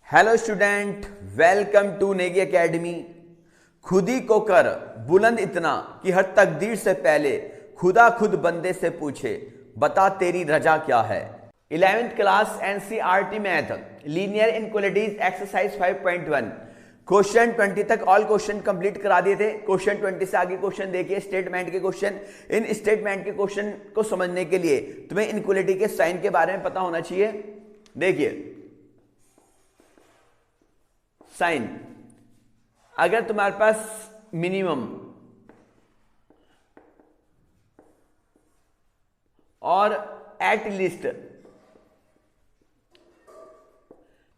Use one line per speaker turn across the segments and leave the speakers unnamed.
Hello student, welcome to Negi Academy. खुद ही को कर बुलंद इतना कि हर तकदीर से पहले खुदा खुद बंदे से पूछे, बता तेरी रजा क्या है। 11th class NCERT math linear inequalities exercise 5.1 question 20 तक ऑल क्वेश्चन कंप्लीट करा दिए थे। क्वेश्चन 20 से आगे क्वेश्चन देखिए, स्टेटमेंट के क्वेश्चन। इन स्टेटमेंट के क्वेश्चन को समझने के लिए तुम्हें इनक्वालिटी के साइन के बारे में पता होना चाहिए। देखिए साइन, अगर तुम्हारे पास मिनिमम और एट लीस्ट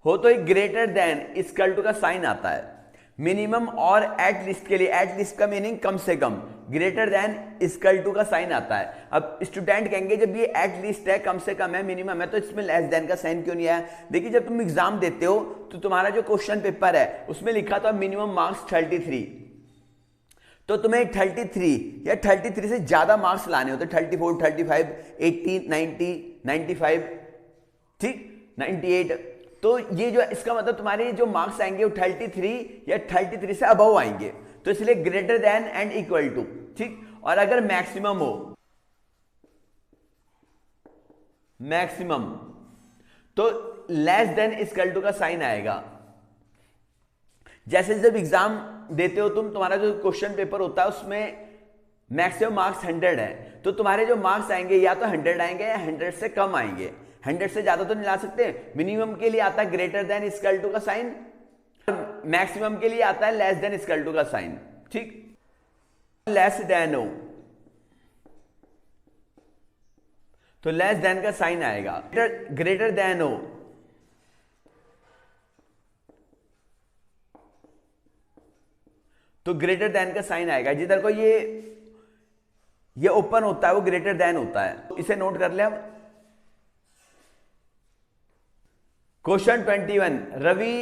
हो तो एक ग्रेटर देन इक्वल टू का साइन आता है। मिनिमम और एट लीस्ट के लिए, एट लीस्ट का मीनिंग कम से कम, ग्रेटर देन इक्वल टू का साइन आता है। अब स्टूडेंट कहेंगे जब ये एट लीस्ट है, कम से कम है, मिनिमम है, तो इसमें लेस देन का साइन क्यों नहीं आया। देखिए जब तुम एग्जाम देते हो तो तुम्हारा जो क्वेश्चन पेपर है उसमें लिखा था मिनिमम मार्क्स 33, तो तुम्हें 33 या 33 से ज्यादा मार्क्स लाने होते, 34, 35, 80, 90, 95, ठीक, 98। तो ये जो इसका मतलब तुम्हारे जो मार्क्स आएंगे वो 33 या 33 से अबव आएंगे, तो इसलिए greater than and equal to, ठीक। और अगर मैक्सिमम हो, मैक्सिमम, तो लेस देन इक्वल टू का साइन आएगा। जैसे जब एग्जाम देते हो तुम, तुम्हारा जो क्वेश्चन पेपर होता है उसमें मैक्सिमम मार्क्स 100 है, तो तुम्हारे जो मार्क्स आएंगे या तो 100 आएंगे या 100 से कम आएंगे। 100 से ज्यादा तो नहीं ला सकते। मिनिमम के लिए आता है ग्रेटर देन इक्वल टू का साइन, मैक्सिमम के लिए आता है लेस देन इक्वल टू का साइन, ठीक। लेस देन हो तो लेस देन का साइन आएगा। ग्रेटर देन हो तो ग्रेटर देन का साइन आएगा। जिधर को ये ओपन होता है वो ग्रेटर देन होता है, इसे नोट कर ले। अब question 21, Ravi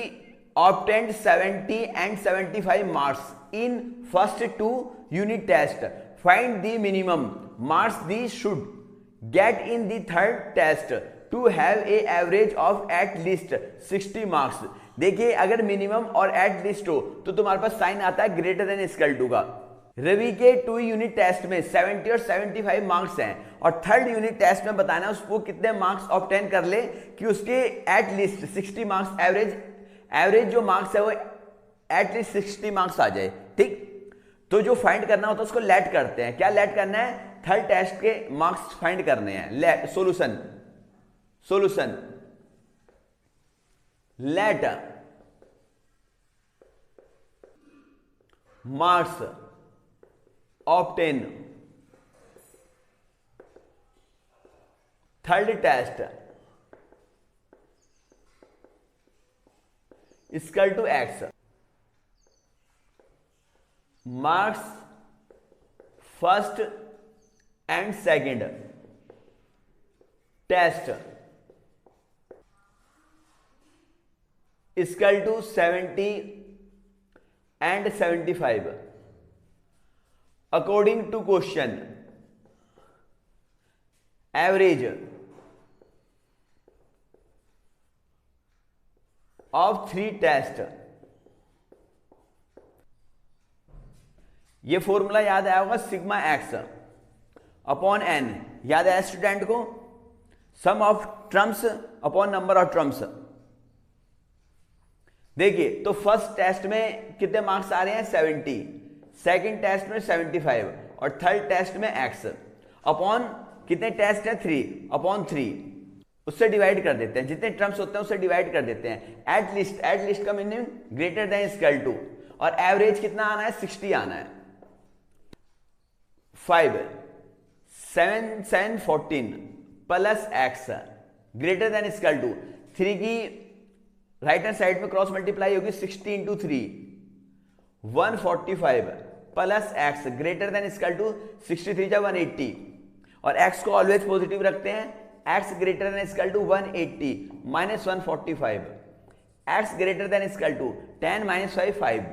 obtained 70 and 75 marks in first 2 unit test. Find the minimum marks they should get in the third test to have a average of at least 60 marks. देखिए अगर मिनिमम और at least हो तो तुम्हारे पास sign आता है greater than equal to का। रवि के 2 यूनिट टेस्ट में 70 और 75 मार्क्स हैं और थर्ड यूनिट टेस्ट में बताना उसको कितने मार्क्स ऑब्टेन कर ले कि उसके एट लीस्ट 60 मार्क्स, एवरेज जो मार्क्स है वो एट लीस्ट 60 मार्क्स आ जाए, ठीक। तो जो फाइंड करना होता है उसको लेट करते हैं। क्या लेट करना है? थर्ड टेस्ट के मार्क्स फाइंड करने हैं। Solution let marks obtain third test equal to x. Marks first and second test equal to 70 and 75 according to question. Average of 3 test. ये फॉर्मूला याद आया होगा, सिग्मा एक्स अपॉन एन। याद आया student को? Sum of terms upon number of terms. देखिए तो first test में कितने मार्क्स आ रहे हैं? 70, सेकंड टेस्ट में 75 और थर्ड टेस्ट में x अपॉन कितने टेस्ट है? 3 अपॉन 3, उससे डिवाइड कर देते हैं। जितने टर्म्स होते हैं उससे डिवाइड कर देते हैं। एट लिस्ट का meaning greater than equal to, और एवरेज कितना आना है? 60 आना है। 5 7 7 14 plus x greater than equal to 3 की राइट हैंड साइड में क्रॉस मल्टीप्लाई होगी, 60 into 3 145 plus x greater than equal to 63 जा 180, और x को ऑलवेज पॉजिटिव रखते हैं। x greater than equal to 180 minus 145, x greater than equal to 10 minus 5 5,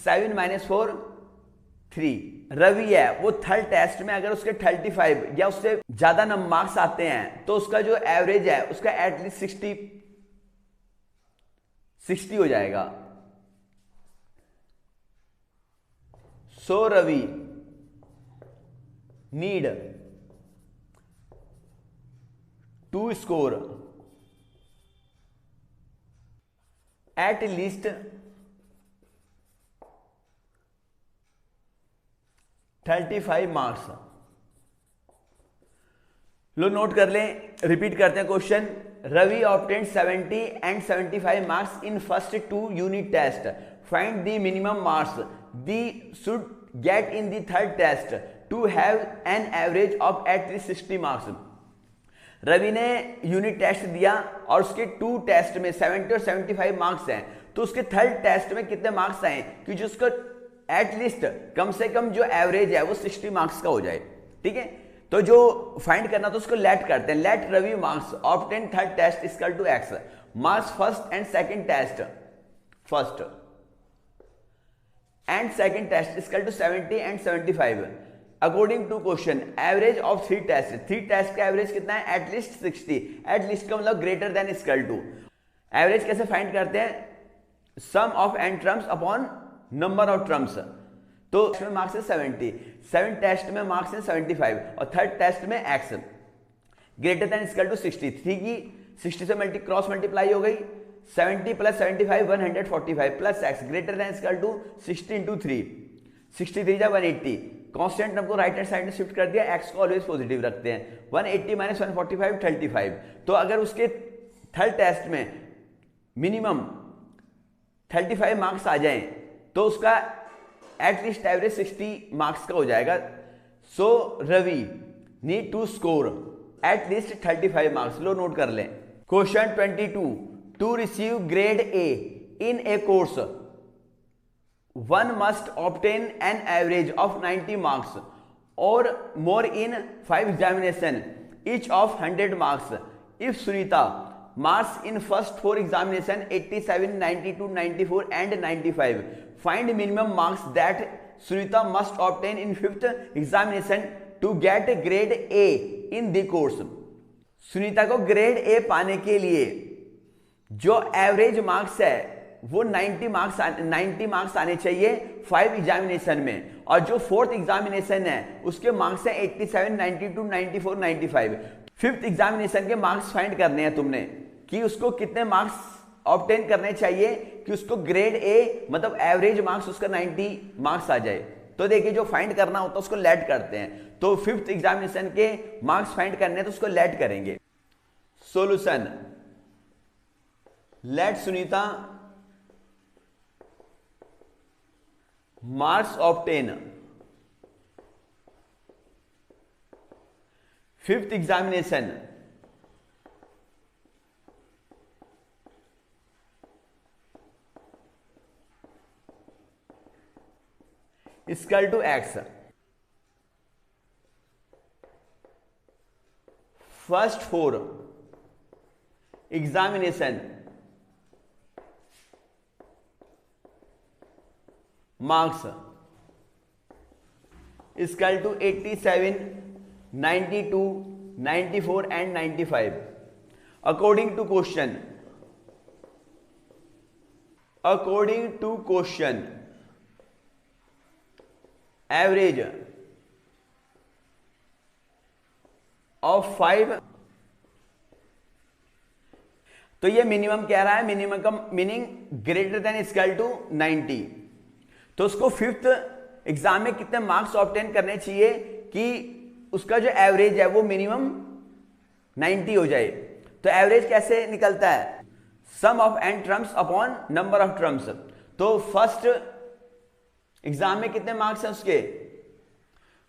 7 minus 4 3। Ravi है वो थर्ड टेस्ट में अगर उसके 35 या उससे ज्यादा नंबर मार्क्स आते हैं तो उसका जो एवरेज है उसका एटलीस्ट 60 हो जाएगा। So Ravi need to score at least 35 marks. लो नोट कर लें, रिपीट करते हैं question. Ravi obtained 70 and 75 marks in first 2 unit test. Find the minimum marks the should get in the third test to have an average of at least 60 marks. Ravi ने unit test दिया और उसके 2 test में 70 और 75 marks हैं, तो उसके third test में कितने मार्क्स आए कि जो उसका एटलीस्ट कम से कम जो एवरेज है वो 60 मार्क्स का हो जाए। ठीक है, तो जो फाइंड करना तो उसको लेट करते हैं। Let Ravi marks obtain third test equal to x marks first and second test, first and second test equal to 70 and 75 according to question. Average of 3 test, 3 test का एवरेज कितना है? एटलीस्ट 60। एटलीस्ट का मतलब greater than equal to. Average कैसे find करते हैं? Sum of n terms upon number of terms. तो इसमें मार्क्स है 70, 7 टेस्ट में मार्क्स है 75 और थर्ड टेस्ट में x greater than equal to 60। 3 की 60 से क्रॉस मल्टीप्लाई हो गई, 70 plus 75 145 plus x greater than equal to 60 into 3, 63 जा 180। कांस्टेंट नंबर को राइट हैंड साइड में शिफ्ट कर दिया, एक्स को ऑलवेज पॉजिटिव रखते हैं। 180 माइनस 145 35। तो अगर उसके थर्ड टेस्ट में मिनिमम 35 मार्क्स आ जाएं तो उसका एटलीस्ट एवरेज 60 मार्क्स का हो जाएगा। So Ravi need to score at least 35 marks. लो नोट कर लें। Question 22 to receive grade A in a course one must obtain an average of 90 marks or more in 5 examination each of 100 marks. If Sunita marks in first 4 examination 87, 92, 94 and 95, find minimum marks that Sunita must obtain in 5th examination to get grade A in the course. Sunita को grade A पाने के लिए जो average marks है वो 90 marks आने चाहिए 5 examination में, और जो 4th एग्जामिनेशन है उसके मार्क्स हैं 87, 92, 94, 95। 5th एग्जामिनेशन के मार्क्स फाइंड करने हैं तुमने कि उसको कितने मार्क्स ऑब्टेन करने चाहिए कि उसको ग्रेड ए मतलब एवरेज मार्क्स उसका 90 मार्क्स आ जाए। तो देखिए जो फाइंड करना होता है उसको लेट करते हैं। तो 5th एग्जामिनेशन के मार्क्स फाइंड करने हैं तो उसको लेट करेंगे। Solution, let Sunita marks obtain 5th examination equal to x, first 4 examination marks equal to 87, 92, 94 and 95 according to question average of 5। तो ये मिनिमम कह रहा है, मिनिमम का meaning greater than equal to 90। तो उसको 5th एग्जाम में कितने मार्क्स ऑब्टेन करने चाहिए कि उसका जो एवरेज है वो मिनिमम 90 हो जाए। तो एवरेज कैसे निकलता है? Sum of n terms upon number of terms. तो फर्स्ट एग्जाम में कितने मार्क्स हैं उसके?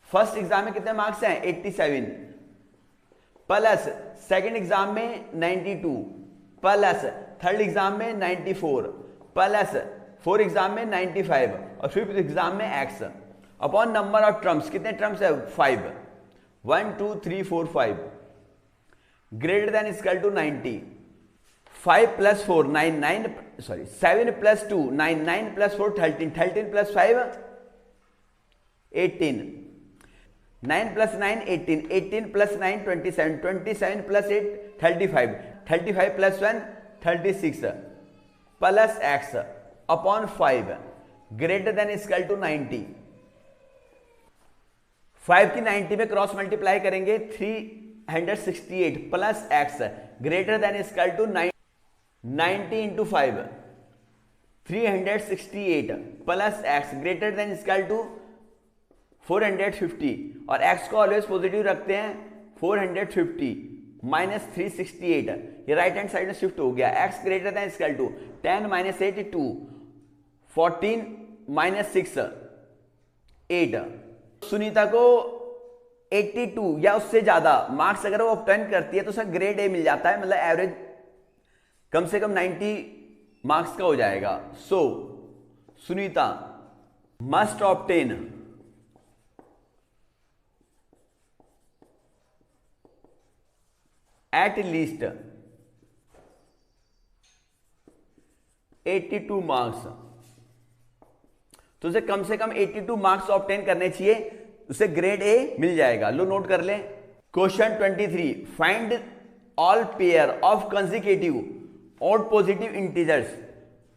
फर्स्ट एग्जाम में कितने मार्क्स हैं? 87 प्लस सेकंड एग्जाम में 92 प्लस थर्ड एग्जाम में 94 प्लस 4th एग्जाम में 95 और 5th एग्जाम में x upon number of terms. कितने टर्म्स है? 5। 1 2 3 4 5 greater than equal to 90। 5 plus 4 9 9 sorry 7 plus 2 9 9 plus 4 13 13 plus 5 18 9 plus 9 18 18 plus 9 27 27 plus 8 35 35 plus 1 36 plus x upon 5 greater than equal to 90। 5 की 90 में cross multiply करेंगे 368 plus x greater than equal to 90 into 5 368 plus x greater than equal to 450 और x को always positive रखते हैं। 450 minus 368 ये right hand side में shift हो गया। x greater than equal to 10 minus 8 2 14 minus 6 8। Sunita को 82 या उससे ज्यादा मार्क्स अगर वो ऑब्टेन करती है तो उसका ग्रेड ए मिल जाता है, मतलब एवरेज कम से कम 90 मार्क्स का हो जाएगा। So Sunita must obtain at least 82 marks. तो उसे कम से कम 82 मार्क्स ऑब्टेन करने चाहिए, उसे ग्रेड ए मिल जाएगा। लो नोट कर लें। Question 23 find all pair of consecutive odd positive integers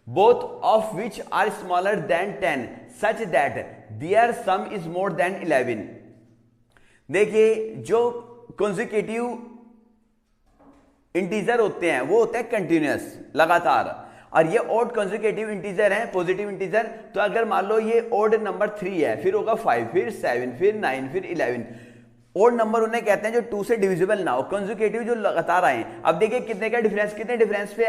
both of which are smaller than 10 such that their sum is more than 11। देखिए जो कंसेक्यूटिव इंटीजर होते हैं वो होते हैं कंटिन्यूअस लगातार, और ये ओड कंसेक्यूटिव इंटीजर हैं पॉजिटिव इंटीजर। तो अगर मान लो ये ओड नंबर 3 है, फिर होगा 5, फिर 7, फिर 9, फिर 11। ओड नंबर उन्हें कहते हैं जो 2 से डिविजिबल ना हो, कंसेक्यूटिव जो लगातार आए। अब देखिए कितने का डिफरेंस, कितने डिफरेंस पे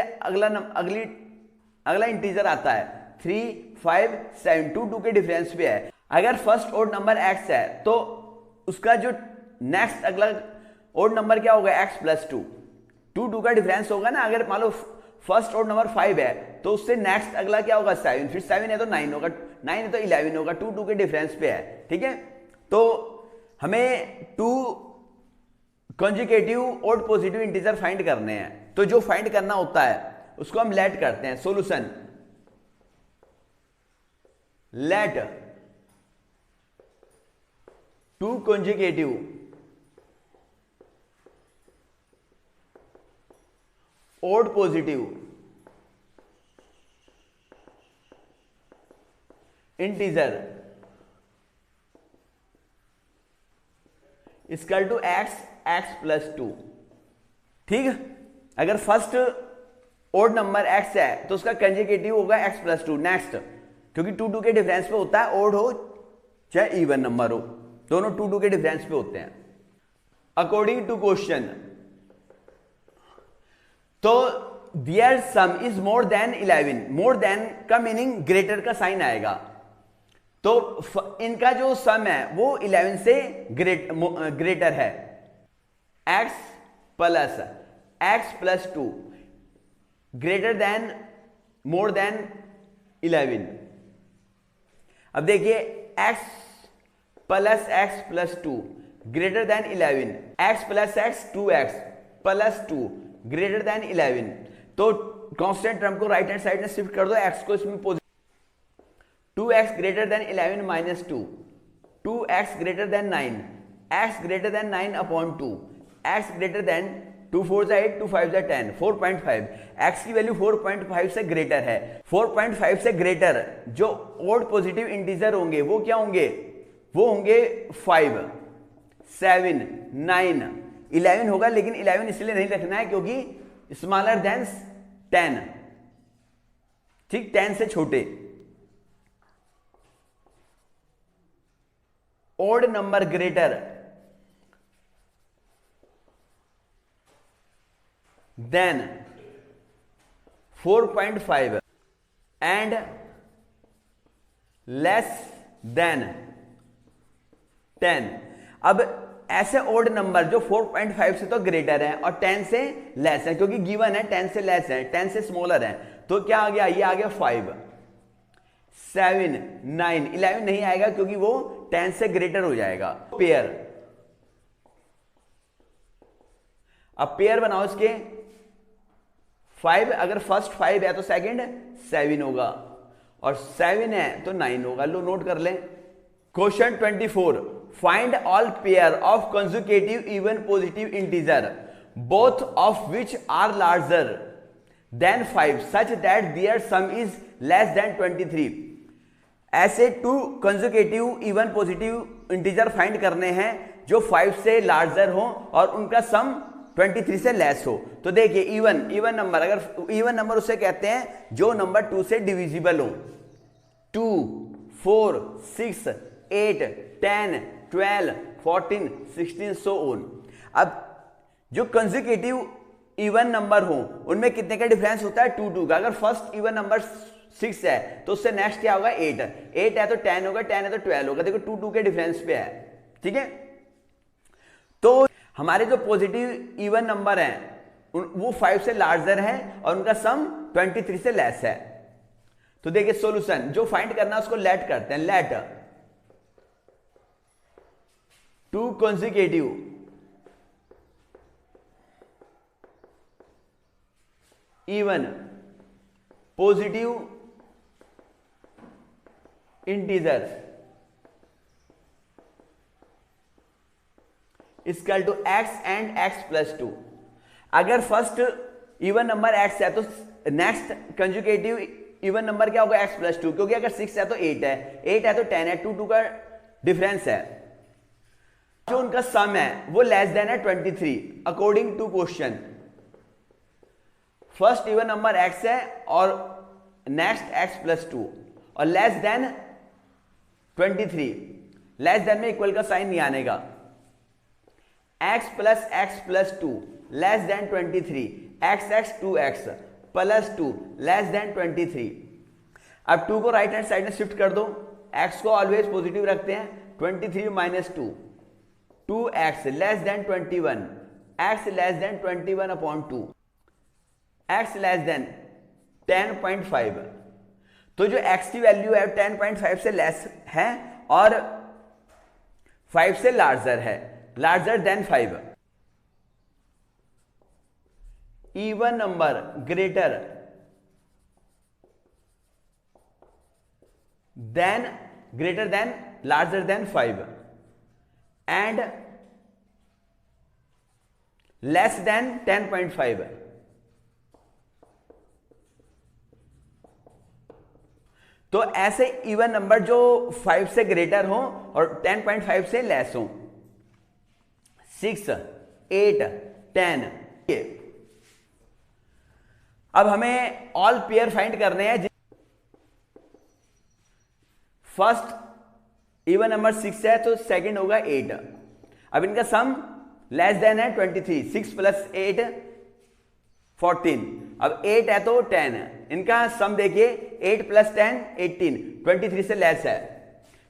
अगला इंटीजर आता है 3, 5, 7, 2 के डिफरेंस पे है। अगर फर्स्ट ओड नंबर x है तो उसका जो नेक्स्ट अगला ओड नंबर क्या होगा x प्लस 2। 2 का डिफरेंस होगा ना। अगर मान लो फर्स्ट ओड नंबर 5 है तो उससे नेक्स्ट अगला क्या होगा 7, फिर 7 है तो 9 होगा, 9 है तो 11 होगा। 2 के डिफरेंस पे है, ठीक है। तो हमें 2 consecutive odd positive integer find करने हैं। तो जो फाइंड करना होता है उसको हम लेट करते हैं। Solution let 2 consecutive odd positive integer equal to x plus 2। ठीक है, अगर फर्स्ट ओड नंबर x है तो उसका कंसेक्यूटिव होगा x प्लस 2 नेक्स्ट, क्योंकि 2 के डिफरेंस पे होता है, ओड हो चाहे इवन नंबर हो, दोनों 2 के डिफरेंस पे होते हैं। अकॉर्डिंग टू क्वेश्चन तो their sum is more than 11। More than का मीनिंग ग्रेटर का साइन आएगा, तो इनका जो सम है वो 11 से ग्रेटर है। x प्लस 2 ग्रेटर देन मोर देन 11। अब देखिए x plus 2 greater then 11, x plus x 2x plus 2 greater then 11। तो कांस्टेंट टर्म को राइट हैंड साइड में शिफ्ट कर दो, x को इसमें 2x greater then 11 minus 2, 2x greater then 9, x greater then 9 upon 2, x greater then 2 4 8 2 5 10 4.5। x की value 4.5 से greater है। 4.5 से ग्रेटर जो ओड पॉजिटिव इंटीजर होंगे वो क्या होंगे, वो होंगे 5, 7, 9, 11 होगा, लेकिन 11 इसलिए नहीं रखना है क्योंकि स्मॉलर देन 10, ठीक, 10 से छोटे। Odd number greater than 4.5 and less than 10। अब ऐसे ओड नंबर जो 4.5 से तो ग्रेटर है और 10 से लेस है, क्योंकि गिवन है 10 से लेस है, 10 से स्मॉलर है, तो क्या आ गया, ये आ गया 5, 7, 9, 11 नहीं आएगा क्योंकि वो 10 से ग्रेटर हो जाएगा। पेयर, अब पेयर बनाओ इसके 5, अगर फर्स्ट 5 है तो सेकंड 7 होगा, और 7 है तो 9 होगा। लो नोट कर लें। Question 24 find all pair of consecutive even positive integer both of which are larger than 5 such that their sum is less than 23। ऐसे 2 consecutive even positive integer find करने हैं जो 5 से लार्जर हो और उनका सम 23 से लेस हो। तो देखिए इवन नंबर, अगर इवन नंबर उसे कहते हैं जो नंबर 2 से डिविजिबल हो। 2, 4, 6, 8, 10, 12, 14, 16 सो ऑन। अब जो कंसेक्यूटिव इवन नंबर हो उनमें कितने का डिफरेंस होता है? 2 का। अगर फर्स्ट इवन नंबर 6 है तो उससे नेक्स्ट क्या होगा? 8 है तो 10 होगा, 10 है तो 12 होगा। देखो 2 के डिफरेंस पे है, ठीक है। तो हमारे जो पॉजिटिव इवन नंबर हैं वो 5 से लार्जर है और उनका सम 23 से लेस है। तो देखिए सॉल्यूशन जो फाइंड करना है उसको लेट करते हैं। Let 2 consecutive even positive integer equal to x and x plus 2। अगर फर्स्ट इवन नंबर x है तो नेक्स्ट कंजुगेटिव इवन नंबर क्या होगा? x प्लस 2, क्योंकि अगर 6 है तो 8 है, 8 है तो 10 है, 2 का डिफरेंस है। जो उनका सम है वो लेस देन है 23 according to question. First even number x है और नेक्स्ट x प्लस 2 और लेस देन 23। लेस देन में इक्वल का साइन नहीं आने का। x plus 2 less than 23, x 2x plus 2 less than 23। अब 2 को राइट हैंड साइड में शिफ्ट कर दो, x को ऑलवेज पॉजिटिव रखते हैं। 23 minus 2, 2x less than 21, x less than 21 upon 2, x less then 10.5। तो जो x की वैल्यू है 10.5 से लेस है और 5 से लार्जर है, larger than 5। Even number greater then larger than 5 and less then 10.5। तो ऐसे इवन नंबर जो 5 से ग्रेटर हो और 10.5 से लेस हो, 6, 8, 10। अब हमें ऑल पेयर फाइंड करने हैं। फर्स्ट इवन नंबर 6 है तो सेकंड होगा 8। अब इनका सम लेस देन है 23, 6 प्लस 8 14। अब 8 है तो 10 है, इनका सम देखिए 8 प्लस 10 18, 23 से लेस है।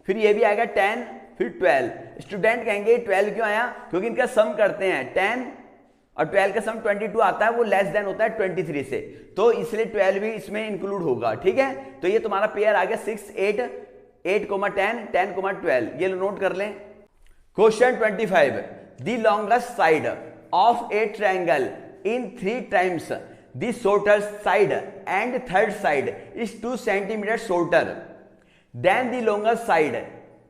फिर ये भी आएगा 10, फिर 12। स्टूडेंट कहेंगे 12 क्यों आया? क्योंकि इनका सम करते हैं 10 और 12 का सम 22 आता है, वो लेस देन होता है 23 से, तो इसलिए 12 भी इसमें इंक्लूड होगा, ठीक है। तो ये तुम्हारा पेयर आ गया 6, 8, 8, 10, 10, 12। ये नोट कर लें। Question 25, the longest side of A triangle in 3 times the shorter side and third side is 2 cm shorter than the longest side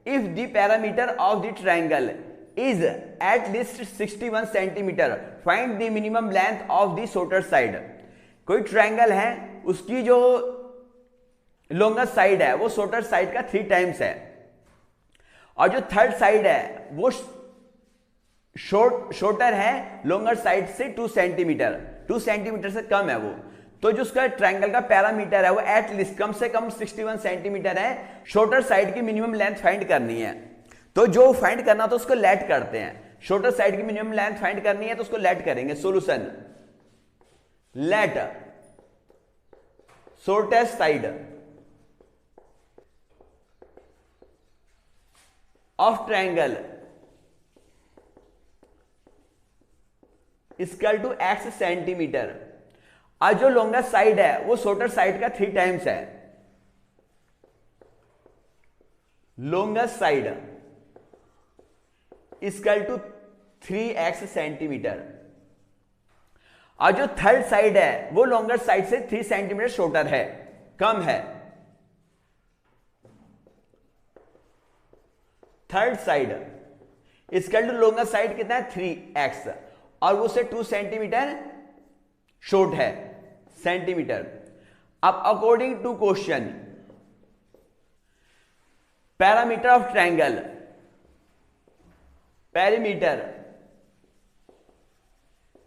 if the parameter of the triangle is at least 61 cm. Find the minimum length of the shorter side. कोई triangle है, उसकी जो longest side है वो shorter side का 3 times है और जो थर्ड साइड है वो शॉर्टर है लॉन्गर साइड से 2 सेंटीमीटर, 2 सेंटीमीटर से कम है वो। तो जो उसका ट्रायंगल का पैरामीटर है वो एटलीस्ट कम से कम 61 सेंटीमीटर है। शॉर्टर साइड की मिनिमम लेंथ फाइंड करनी है, तो जो फाइंड करना तो उसको लेट करते हैं। शॉर्टर साइड की मिनिमम लेंथ फाइंड करनी है तो उसको लेट करेंगे। Solution let shortest side of triangle equal to x centimetre. और जो लॉन्गेस्ट साइड है वो शॉर्टर साइड का 3 टाइम्स है। Longest side equal to 3x centimetre और जो थर्ड साइड है वो लॉन्गर साइड से 3 सेंटीमीटर शॉर्टर है, कम है। Third side equal to longer side कितना है 3x और वो से 2 सेंटीमीटर शॉर्ट है। सेंटीमीटर। अब according to question, parameter of triangle, perimeter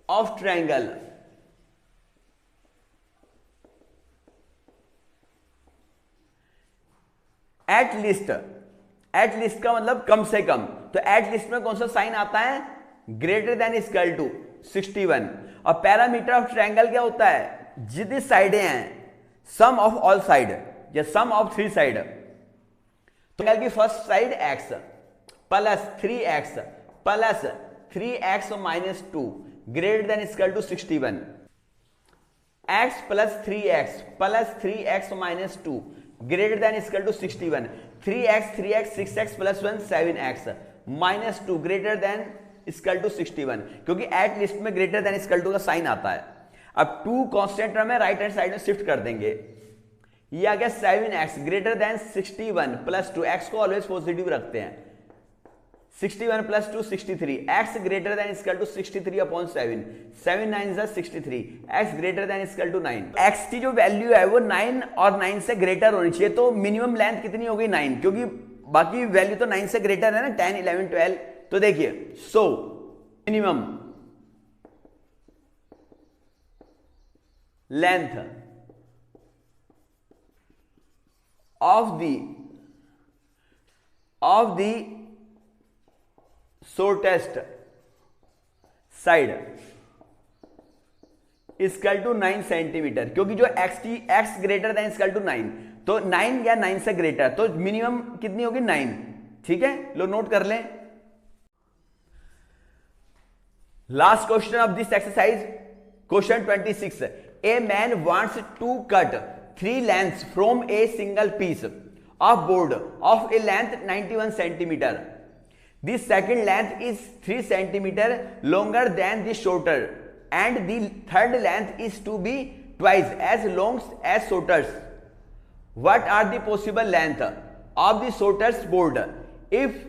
of triangle at least, at least का मतलब कम से कम, तो एट लिस्ट में कौन सा साइन आता है, ग्रेटर देन इक्वल टू 61। और पैरामीटर ऑफ ट्रायंगल क्या होता है, जितनी साइडें हैं, सम ऑफ ऑल साइड या सम ऑफ 3 साइड। तो ट्रायंगल की first side x plus 3x plus 3x minus 2 greater than equal to 61, x plus 3x plus 3x minus 2 greater than equal to 61, 3x 6x plus 1 7x minus 2 greater than equal to 61, क्योंकि at least में greater than equal to का sign आता है। अब 2 constant term है, right hand side में shift कर देंगे। ये आ गया 7x greater than 61 plus 2, x को ऑलवेज पॉजिटिव रखते हैं, 61 plus 2 63, x greater than equal to 63 upon 7, 7 9 is 63, x greater than equal to 9। x की जो वैल्यू है वो 9 और 9 से ग्रेटर होनी चाहिए, तो मिनिमम लेंथ कितनी होगी 9, क्योंकि बाकी वैल्यू तो 9 से ग्रेटर है ना, 10 11 12। तो देखिए, so minimum length of the shortest side equal to 9 centimetre, क्योंकि जो x greater than equal to 9, तो 9 या 9 से ग्रेटर, तो मिनिमम कितनी होगी 9। ठीक है, लो नोट कर लें। Last question of this exercise, question 26। A man wants to cut 3 lengths from a single piece of board of a length 91 centimetre. The second length is 3 centimeter longer than the shorter, and the third length is to be twice as long as shorter's. What are the possible length of the shorter's board if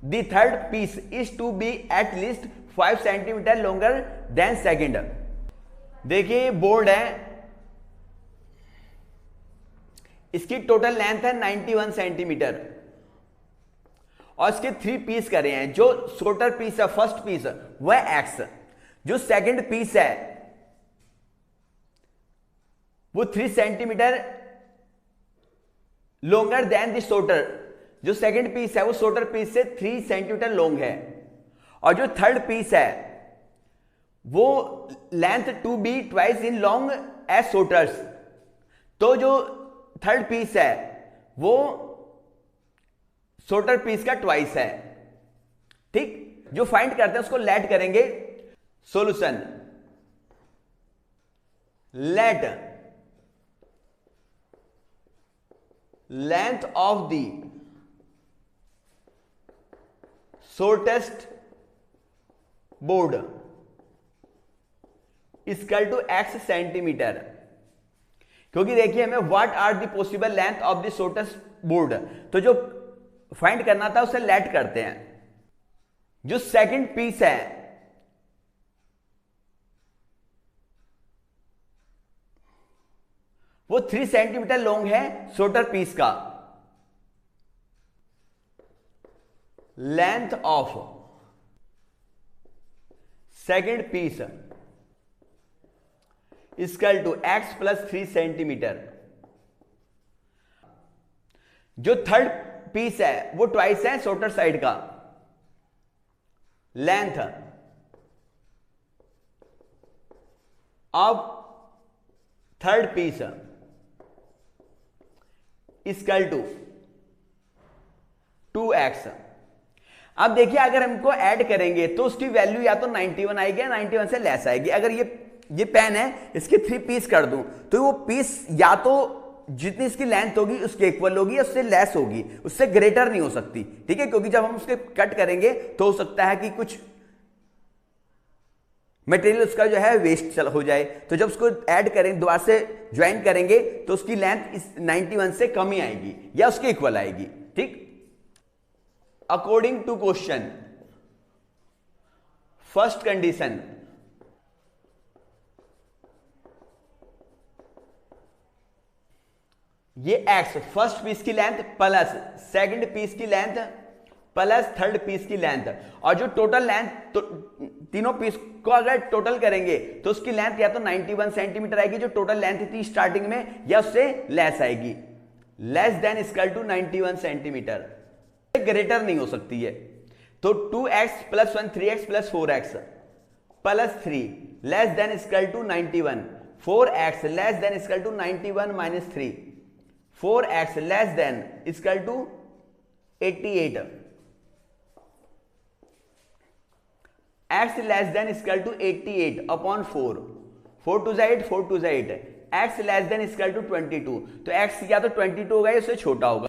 the third piece is to be at least 5 centimeter longer than second? देखिए board है, इसकी total length है 91 centimetre और इसके 3 piece करे हैं। जो shorter piece है, फर्स्ट पीस वह x, जो सेकंड पीस है वो 3 centimetre longer than the shorter, जो सेकंड पीस है वो शॉर्टर पीस से 3 सेंटीमीटर लॉन्ग है, और जो थर्ड पीस है वो length to be twice in long as shorters. तो जो थर्ड पीस है वो शॉर्टर पीस का ट्वाइस है। ठीक, जो फाइंड करते हैं उसको लेट करेंगे। Solution, let length of the shortest board equal to x centimetre, क्योंकि देखिए हमें what are the possible length of the shortest board, तो जो फाइंड करना था उसे लेट करते हैं। जो सेकंड पीस है वो 3 सेंटीमीटर लॉन्ग है शॉर्टर पीस का। Length of second piece equal to x plus 3 centimetre. जो थर्ड पीस है वो ट्वाइस है शॉर्टर साइड का। Length of third piece equal to 2x। अब देखिए अगर हमको ऐड करेंगे तो उसकी वैल्यू या तो 91 आएगी या 91 से लेस आएगी। अगर ये पेन है, इसके 3 पीस कर दूं तो वो पीस या तो जितनी इसकी लेंथ होगी उसके इक्वल होगी या उससे लेस होगी, उससे ग्रेटर नहीं हो सकती। ठीक है, क्योंकि जब हम उसके कट करेंगे तो हो सकता है कि कुछ मटेरियल उसका जो है वेस्ट हो जाए, तो जब उसको ऐड करें दोबारा से ज्वाइन करेंगे तो उसकी लेंथ इस 91 से कम ही आएगी या उसके इक्वल आएगी। ठीक, according to question, first condition ये x फर्स्ट पीस की लेंथ प्लस सेकंड पीस की लेंथ प्लस थर्ड पीस की लेंथ, और जो टोटल लेंथ तो तीनों पीस को अगर टोटल करेंगे तो उसकी लेंथ या तो 91 सेंटीमीटर आएगी जो टोटल लेंथ थी स्टार्टिंग में, या उससे लेस आएगी, less than equal to 91 centimetre, greater नहीं हो सकती है। तो 2x plus 1 3x plus 4x plus 3 less than equal to 91, 4x less than equal to 91 minus 3, 4x less than equal to 88, x less than equal to 88 upon 4, 4 two 8, 4 two 8, x less than equal to 22, तो x या तो 22 होगा या उससे छोटा होगा।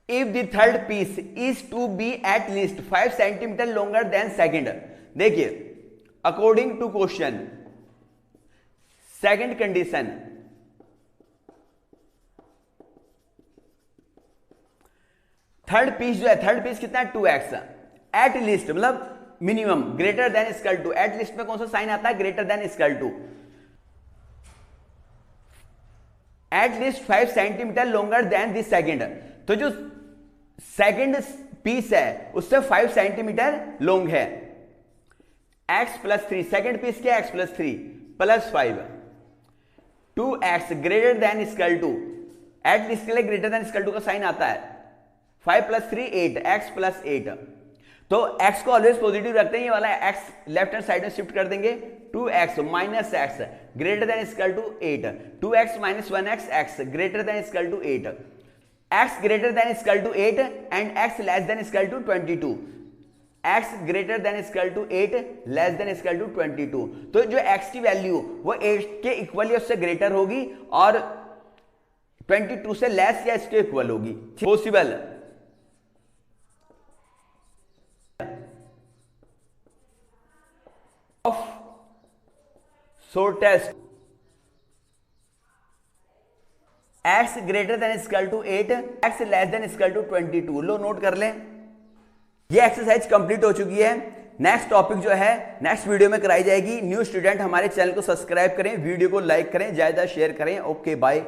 If the third piece is to be at least 5 centimetre longer than second, देखिए according to question second condition, third piece जो है, थर्ड पीस कितना है 2x, एट लीस्ट मतलब minimum, greater than equal to, at least में कौन सा sign आता है, greater than equal to, at least 5 centimetre longer than this second, तो जो सेकंड पीस है उससे 5 सेंटीमीटर लॉन्ग है, x प्लस 3, सेकंड पीस क्या, x plus 3 plus 5, 2x greater than equal to, at least के लिए ग्रेटर देन इक्वल टू का sign आता है, 5 प्लस 3 8, x प्लस 8, तो x को ऑलवेज पॉजिटिव रखते हैं, ये वाला x लेफ्ट हैंड साइड में शिफ्ट कर देंगे, 2x minus x greater than equal to 8, 2x minus 1x x greater than equal to 8, x greater than equal to 8 and x less than equal to 22, x greater than equal to 8 less than equal to 22, तो जो x की value वो 8 के equal या उससे greater होगी और 22 से लेस या इसके इक्वल होगी, possible. Of shortest x greater than equal to 8, x less than equal to 22, लो नोट कर लें। ये एक्सरसाइज कंप्लीट हो चुकी है। नेक्स्ट टॉपिक जो है नेक्स्ट वीडियो में कराई जाएगी। न्यू स्टूडेंट हमारे चैनल को सब्सक्राइब करें, वीडियो को लाइक करें, ज्यादा शेयर करें। Okay bye.